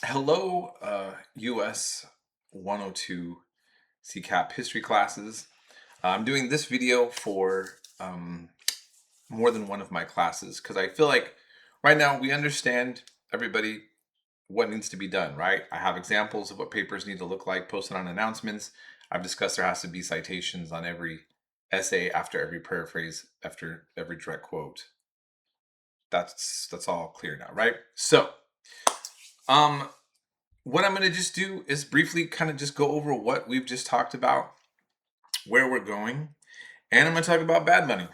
Hello, US 102 CCAP history classes. I'm doing this video for more than one of my classes because I feel like right now we understand everybody what needs to be done, right? I have examples of what papers need to look like posted on announcements. I've discussed there has to be citations on every essay, after every paraphrase, after every direct quote. That's all clear now, right? So, um, what I'm going to just do is briefly kind of just go over what we've just talked about, where we're going, and I'm going to talk about Bad Bunny.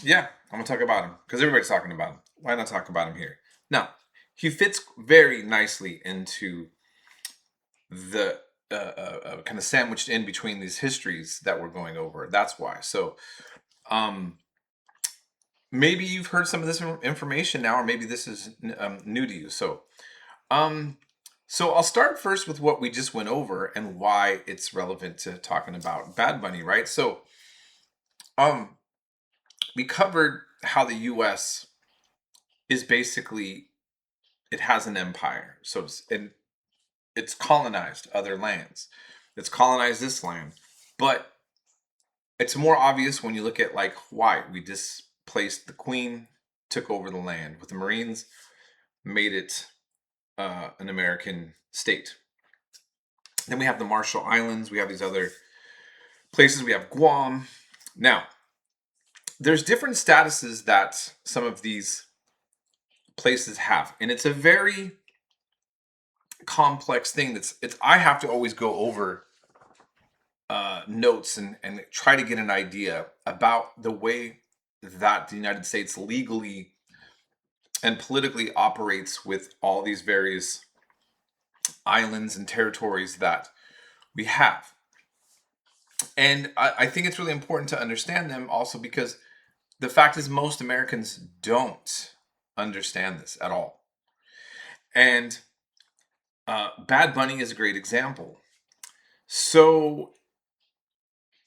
Yeah, I'm going to talk about him because everybody's talking about him. Why not talk about him here? Now, he fits very nicely into the kind of sandwiched in between these histories that we're going over. That's why. So, um, maybe you've heard some of this information now, or maybe this is new to you. Um, so I'll start first with what we just went over and why it's relevant to talking about Bad Bunny, right? So, um, we covered how the U.S. is basically it has an empire, so it's colonized other lands. It's colonized this land, but it's more obvious when you look at like Hawaii. We displaced the Queen, took over the land with the Marines, made it an American state. Then we have the Marshall Islands. We have these other places. We have Guam. Now, there's different statuses that some of these places have, and it's a very complex thing. It's I have to always go over notes and try to get an idea about the way that the United States legally and politically operates with all these various islands and territories that we have. And I think it's really important to understand them also because the fact is most Americans don't understand this at all. And Bad Bunny is a great example. So,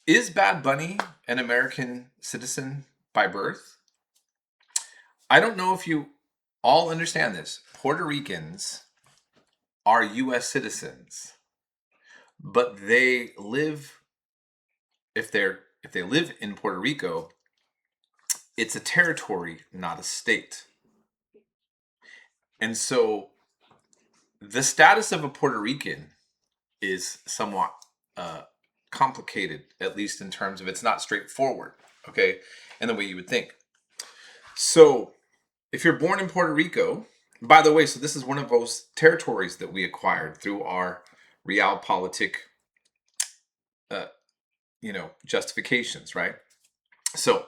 is Bad Bunny an American citizen by birth? I don't know if you all understand this. Puerto Ricans are U.S. citizens, but they live if they live in Puerto Rico, it's a territory, not a state. And so the status of a Puerto Rican is somewhat complicated, at least in terms of it's not straightforward, okay, in the way you would think. So, if you're born in Puerto Rico, by the way, so this is one of those territories that we acquired through our realpolitik, uh, justifications, right? So,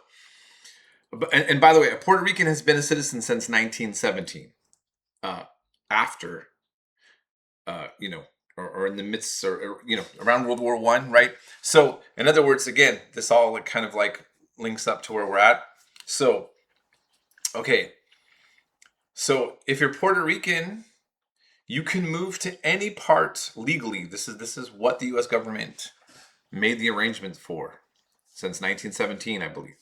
and by the way, a Puerto Rican has been a citizen since 1917. After or in the midst, or around World War I, right? So, in other words, again, this all like kind of like links up to where we're at. So, okay, so if you're Puerto Rican, you can move to any part legally. This is what the U.S. government made the arrangements for since 1917, I believe.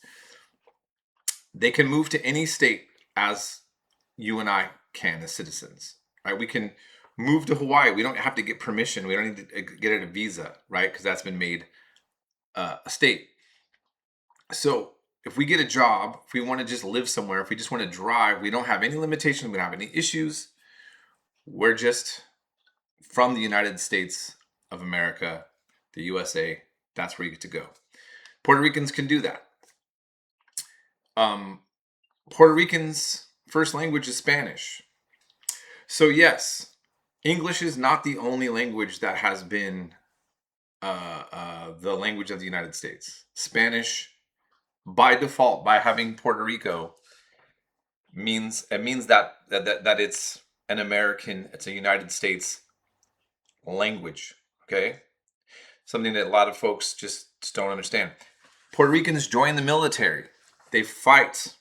They can move to any state as you and I can as citizens, right? We can move to Hawaii. We don't have to get permission. We don't need to get a visa, right? Because that's been made a state. So if we get a job, if we want to just live somewhere, if we just want to drive, we don't have any limitations. We don't have any issues. We're just from the United States of America, the USA. That's where you get to go. Puerto Ricans can do that. Puerto Ricans' first language is Spanish. So yes, English is not the only language that has been the language of the United States. Spanish, by default, by having Puerto Rico, means that it's an American, it's a United States language. Okay, something that a lot of folks just don't understand. Puerto Ricans join the military. They fight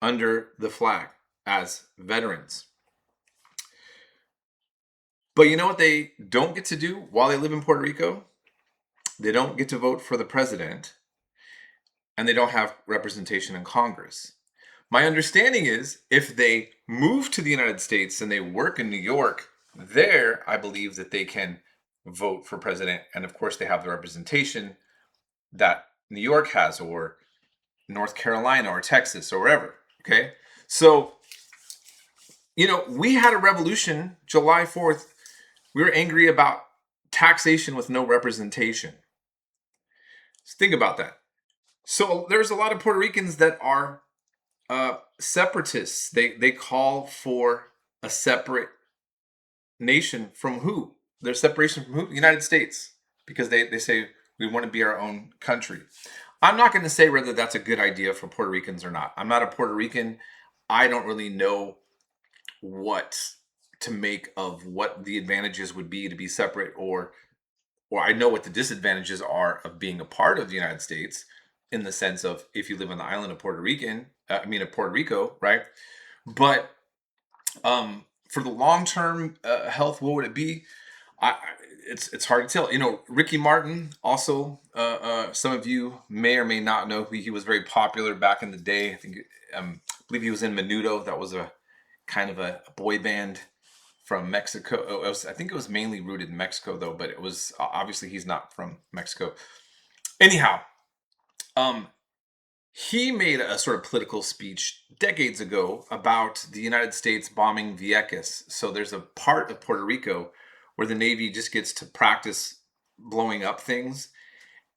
under the flag as veterans. But you know what they don't get to do while they live in Puerto Rico? They don't get to vote for the president, and they don't have representation in Congress. My understanding is if they move to the United States and they work in New York, There, I believe that they can vote for president, and of course, they have the representation that New York has, or North Carolina, or Texas, or wherever. Okay, so we had a revolution July 4th. We were angry about taxation with no representation. Think about that. So there's a lot of Puerto Ricans that are separatists. They call for a separate nation from who? Their separation from who? The United States. Because they say we want to be our own country. I'm not going to say whether that's a good idea for Puerto Ricans or not. I'm not a Puerto Rican. I don't really know what to make of what the advantages would be to be separate, or I know what the disadvantages are of being a part of the United States, in the sense of if you live on the island of Puerto Rico, right? But for the long term health, what would it be? It's hard to tell. Ricky Martin, also, some of you may or may not know who he was. Very popular back in the day. I believe he was in Menudo. That was a kind of a boy band from Mexico. I think it was mainly rooted in Mexico, though, but it was obviously he's not from Mexico. Anyhow, he made a sort of political speech decades ago about the United States bombing Vieques. So there's a part of Puerto Rico where the Navy just gets to practice blowing up things,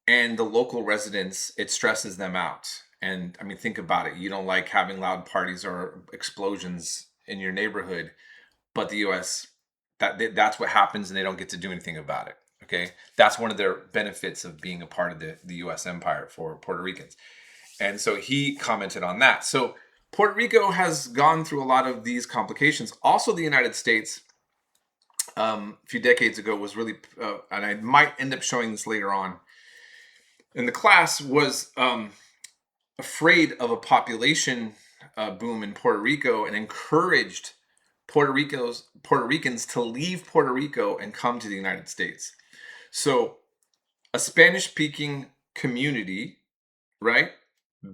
and the local residents, it stresses them out. And I mean, think about it. You don't like having loud parties or explosions in your neighborhood, but the U.S., that's what happens, and they don't get to do anything about it. Okay, that's one of their benefits of being a part of the U.S. empire for Puerto Ricans. And so he commented on that. So Puerto Rico has gone through a lot of these complications. Also, the United States, a few decades ago, was really, and I might end up showing this later on in the class, was afraid of a population boom in Puerto Rico, and encouraged Puerto Ricans to leave Puerto Rico and come to the United States. So a Spanish-speaking community, right,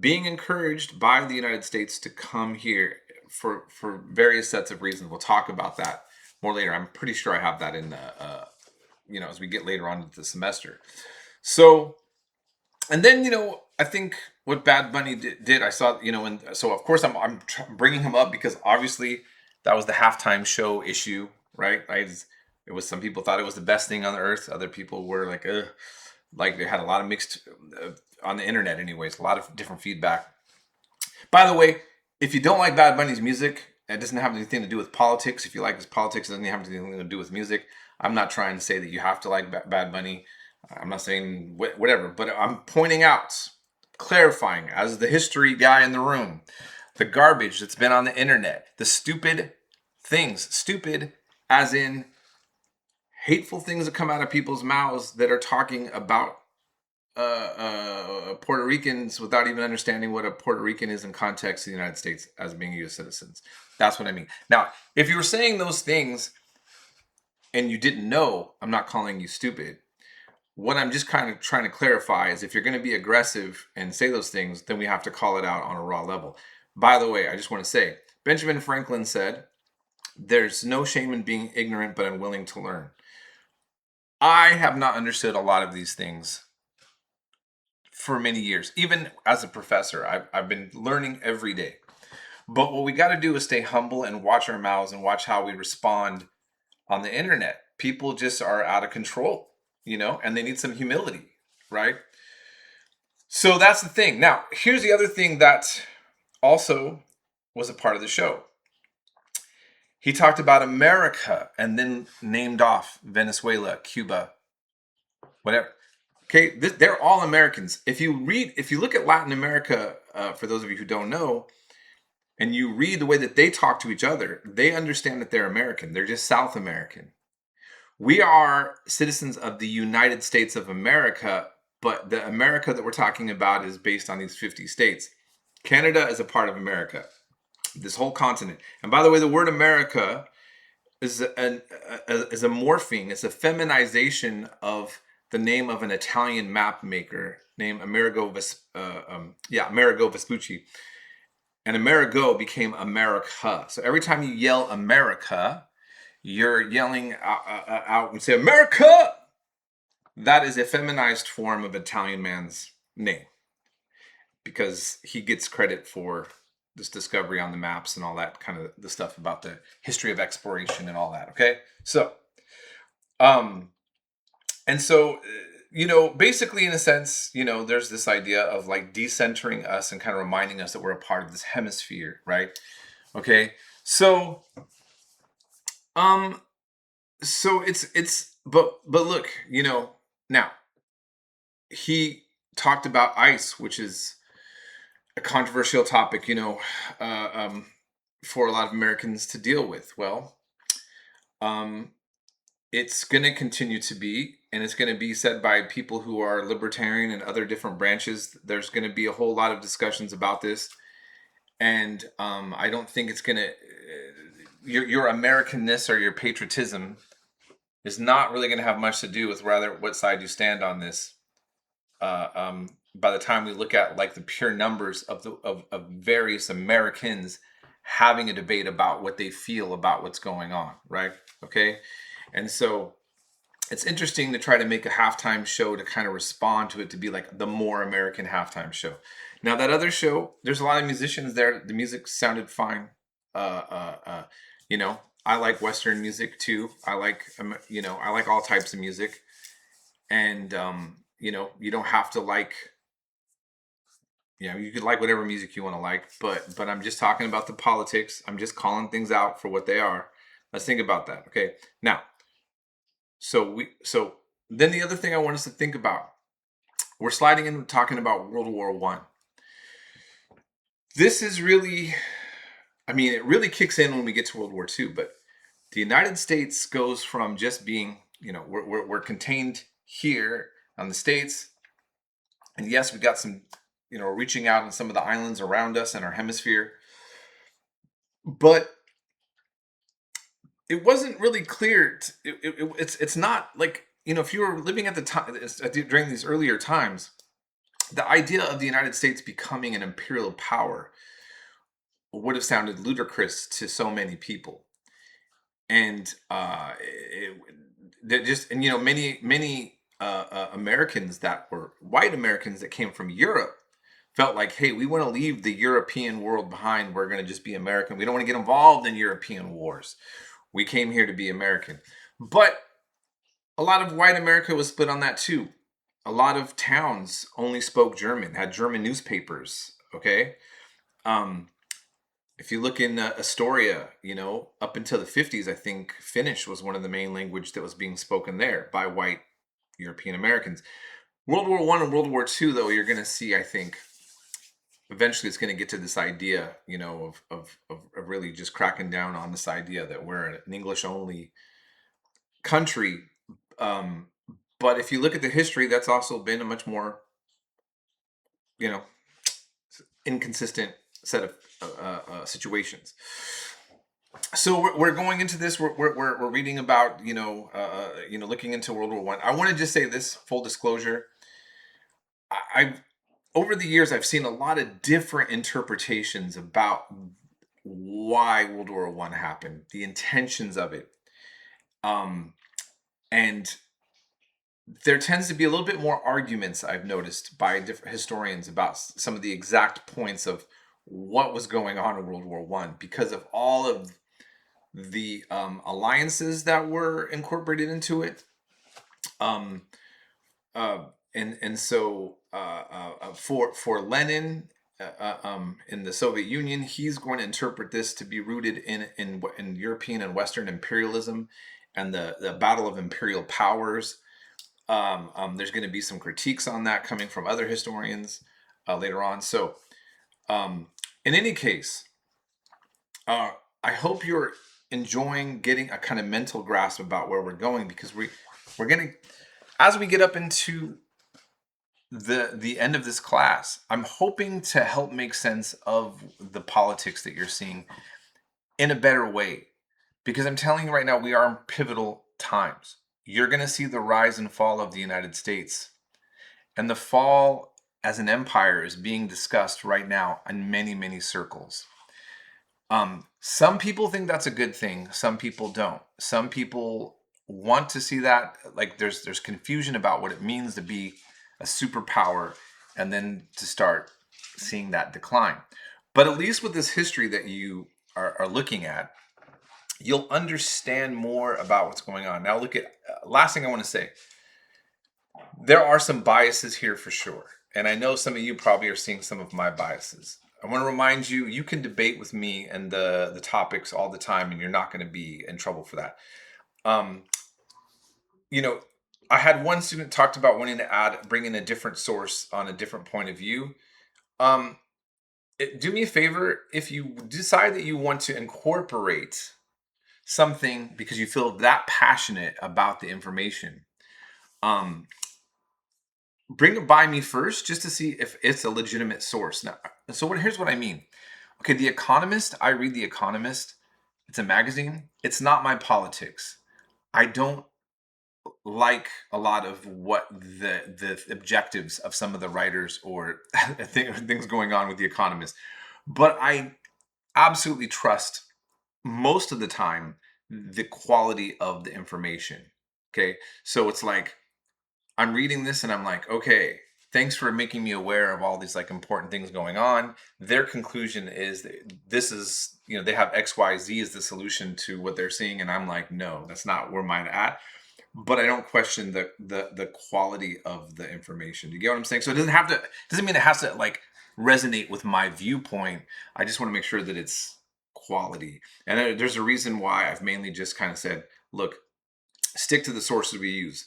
being encouraged by the United States to come here for various sets of reasons. We'll talk about that more later. I'm pretty sure I have that in the, as we get later on into the semester. So, and then, I think what Bad Bunny did, I saw, and so of course I'm bringing him up because obviously that was the halftime show issue, right? It was, some people thought it was the best thing on the earth. Other people were like, ugh. Like, they had a lot of mixed, on the internet anyways, a lot of different feedback. By the way, if you don't like Bad Bunny's music, it doesn't have anything to do with politics. If you like his politics, it doesn't have anything to do with music. I'm not trying to say that you have to like Bad Bunny. I'm not saying whatever, but I'm pointing out, clarifying, as the history guy in the room, the garbage that's been on the internet, the stupid things, stupid as in hateful things that come out of people's mouths that are talking about Puerto Ricans without even understanding what a Puerto Rican is in context of the United States as being U.S. citizens. That's what I mean. Now, if you were saying those things and you didn't know, I'm not calling you stupid. What I'm just kind of trying to clarify is, if you're going to be aggressive and say those things, then we have to call it out on a raw level. By the way, I just want to say, Benjamin Franklin said, "There's no shame in being ignorant, but I'm willing to learn." I have not understood a lot of these things for many years. Even as a professor, I've been learning every day. But what we got to do is stay humble and watch our mouths and watch how we respond on the internet. People just are out of control, and they need some humility, right? So that's the thing. Now, here's the other thing that also was a part of the show. He talked about America and then named off Venezuela, Cuba, whatever. Okay, they're all Americans. If you look at Latin America, for those of you who don't know, and you read the way that they talk to each other, they understand that they're American. They're just South American. We are citizens of the United States of America, but the America that we're talking about is based on these 50 states. Canada is a part of America, this whole continent. And by the way, the word America is a morphing. It's a feminization of the name of an Italian map maker named Amerigo Vespucci. And Amerigo became America. So every time you yell America, you're yelling out and say, America! That is a feminized form of Italian man's name, because he gets credit for this discovery on the maps and all that kind of the stuff about the history of exploration and all that. Okay. So, um, and so, basically in a sense, there's this idea of like decentering us and kind of reminding us that we're a part of this hemisphere. Right. Okay. So, um, so but look, now he talked about ice, which is a controversial topic, uh, um, for a lot of Americans to deal with. Well, um, it's going to continue to be, and it's going to be said by people who are libertarian and other different branches. There's going to be a whole lot of discussions about this, and I don't think it's going to. Your Americanness or your patriotism is not really going to have much to do with rather what side you stand on this. By the time we look at like the pure numbers of of various Americans having a debate about what they feel about what's going on, right? Okay, and so it's interesting to try to make a halftime show to kind of respond to it, to be like the more American halftime show. Now that other show, there's a lot of musicians there. The music sounded fine. Uh, uh, uh, I like Western music too. I like all types of music, and you don't have to like. You could like whatever music you want to like, but I'm just talking about the politics. I'm just calling things out for what they are. Let's think about that. Okay. Now, so then the other thing I want us to think about, we're sliding into talking about World War One. This is really, I mean, it really kicks in when we get to World War Two, but the United States goes from just being, we're contained here on the States. And yes, we got some, reaching out on some of the islands around us in our hemisphere. But it wasn't really clear. It's not like, if you were living at the time during these earlier times, the idea of the United States becoming an imperial power would have sounded ludicrous to so many people. And many Americans that were white Americans that came from Europe felt like, hey, we want to leave the European world behind. We're going to just be American. We don't want to get involved in European wars. We came here to be American. But a lot of white America was split on that too. A lot of towns only spoke German, had German newspapers. Okay. If you look in Astoria, up until the 50s, I think Finnish was one of the main language that was being spoken there by white European Americans. World War I and World War II, though, you're going to see, I think, eventually it's going to get to this idea, of really just cracking down on this idea that we're an English-only country. But if you look at the history, that's also been a much more, inconsistent set of situations. So we're going into this. We're reading about looking into World War One. I want to just say this, full disclosure. I've over the years I've seen a lot of different interpretations about why World War One happened, the intentions of it, and there tends to be a little bit more arguments, I've noticed, by different historians about some of the exact points of what was going on in World War One, because of all of the alliances that were incorporated into it. And so for Lenin in the Soviet Union, he's going to interpret this to be rooted in European and Western imperialism and the battle of imperial powers. There's going to be some critiques on that coming from other historians later on. So, in any case, I hope you're enjoying getting a kind of mental grasp about where we're going, because we're going to, as we get up into the end of this class, I'm hoping to help make sense of the politics that you're seeing in a better way, because I'm telling you right now, we are in pivotal times. You're going to see the rise and fall of the United States. And the fall as an empire is being discussed right now in many, many circles. Some people think that's a good thing. Some people don't. Some people want to see that. Like there's confusion about what it means to be a superpower, and then to start seeing that decline. But at least with this history that you are looking at, you'll understand more about what's going on. Now, look at last thing I want to say. There are some biases here for sure, and I know some of you probably are seeing some of my biases. I want to remind you, you can debate with me and the topics all the time, and you're not going to be in trouble for that. Um, you know, I had one student talked about wanting to bring in a different source on a different point of view. Um, do me a favor, if you decide that you want to incorporate something because you feel that passionate about the information, um, bring it by me first just to see if it's a legitimate source. Now, here's what I mean. Okay, The Economist, I read The Economist. It's a magazine. It's not my politics. I don't like a lot of what the objectives of some of the writers or things going on with The Economist. But I absolutely trust most of the time the quality of the information. Okay, so it's like I'm reading this and I'm like, okay, thanks for making me aware of all these like important things going on. Their conclusion is that this is, they have XYZ as the solution to what they're seeing, and I'm like, no, that's not where mine at. But I don't question the quality of the information. Do you get what I'm saying? So it doesn't mean it has to like resonate with my viewpoint. I just want to make sure that it's quality. And there's a reason why I've mainly just kind of said, look, stick to the sources we use.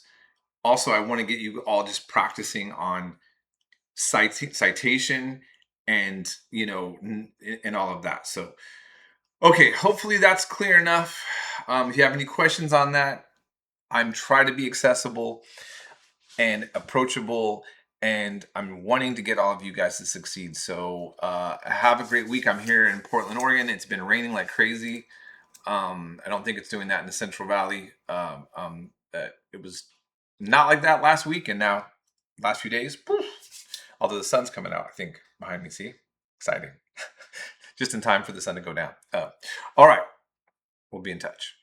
Also, I want to get you all just practicing on citation and and all of that. So okay, hopefully that's clear enough. If you have any questions on that, I'm trying to be accessible and approachable, and I'm wanting to get all of you guys to succeed. So have a great week. I'm here in Portland, Oregon. It's been raining like crazy. I don't think it's doing that in the Central Valley. It was not like that last week, and now last few days, poof, although the sun's coming out, I think, behind me. See? Exciting. Just in time for the sun to go down. All right. We'll be in touch.